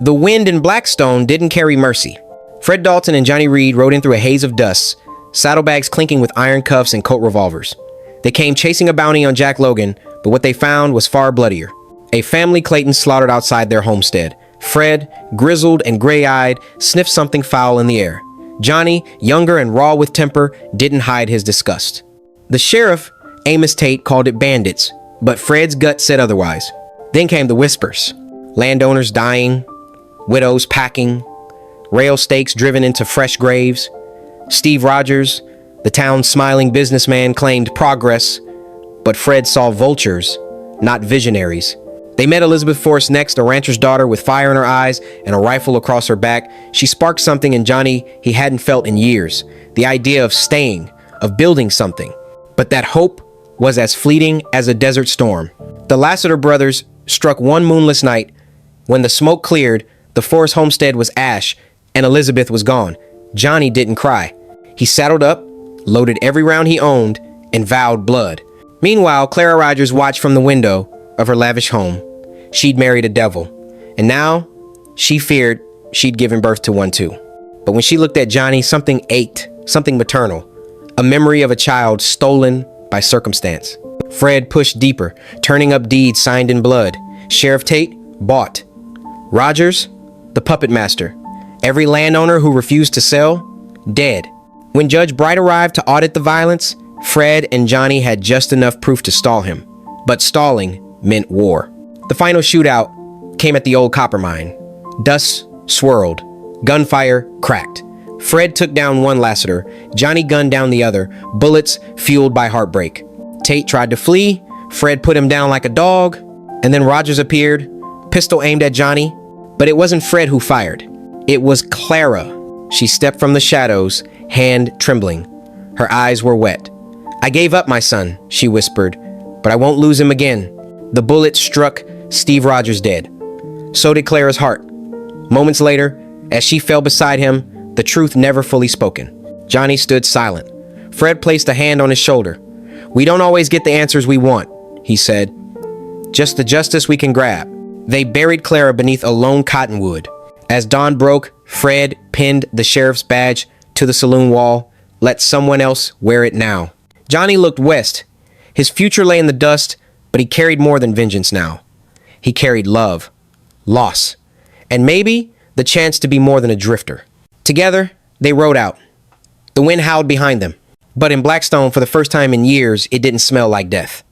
The wind in Blackstone didn't carry mercy. Fred Dalton and Johnny Reed rode in through a haze of dust, saddlebags clinking with iron cuffs and Colt revolvers. They came chasing a bounty on Jack Logan, but what they found was far bloodier. A family Clayton slaughtered outside their homestead. Fred, grizzled and gray-eyed, sniffed something foul in the air. Johnny, younger and raw with temper, didn't hide his disgust. The sheriff, Amos Tate, called it bandits, but Fred's gut said otherwise. Then came the whispers. Landowners dying, widows packing, rail stakes driven into fresh graves. Steve Rogers, the town's smiling businessman, claimed progress, but Fred saw vultures, not visionaries. They met Elizabeth Forrest next, a rancher's daughter with fire in her eyes and a rifle across her back. She sparked something in Johnny he hadn't felt in years, the idea of staying, of building something. But that hope was as fleeting as a desert storm. The Lassiter brothers struck one moonless night. When the smoke cleared, the Forrest homestead was ash, and Elizabeth was gone. Johnny didn't cry. He saddled up, loaded every round he owned, and vowed blood. Meanwhile, Clara Rogers watched from the window of her lavish home. She'd married a devil, and now she feared she'd given birth to one too. But when she looked at Johnny, something ached, something maternal, a memory of a child stolen by circumstance. Fred pushed deeper, turning up deeds signed in blood. Sheriff Tate bought. Rogers, the puppet master. Every landowner who refused to sell, dead. When Judge Bright arrived to audit the violence, Fred and Johnny had just enough proof to stall him. But stalling meant war. The final shootout came at the old copper mine. Dust swirled. Gunfire cracked. Fred took down one Lassiter. Johnny gunned down the other, bullets fueled by heartbreak. Tate tried to flee. Fred put him down like a dog. And then Rogers appeared, pistol aimed at Johnny. But it wasn't Fred who fired. It was Clara. She stepped from the shadows, hand trembling. Her eyes were wet. "I gave up my son," she whispered, "but I won't lose him again." The bullet struck Steve Rogers dead. So did Clara's heart. Moments later, as she fell beside him, the truth never fully spoken. Johnny stood silent. Fred placed a hand on his shoulder. "We don't always get the answers we want," he said. "Just the justice we can grab." They buried Clara beneath a lone cottonwood. As dawn broke, Fred pinned the sheriff's badge to the saloon wall. Let someone else wear it now. Johnny looked west. His future lay in the dust, but he carried more than vengeance now. He carried love, loss, and maybe the chance to be more than a drifter. Together, they rode out. The wind howled behind them. But in Blackstone, for the first time in years, it didn't smell like death.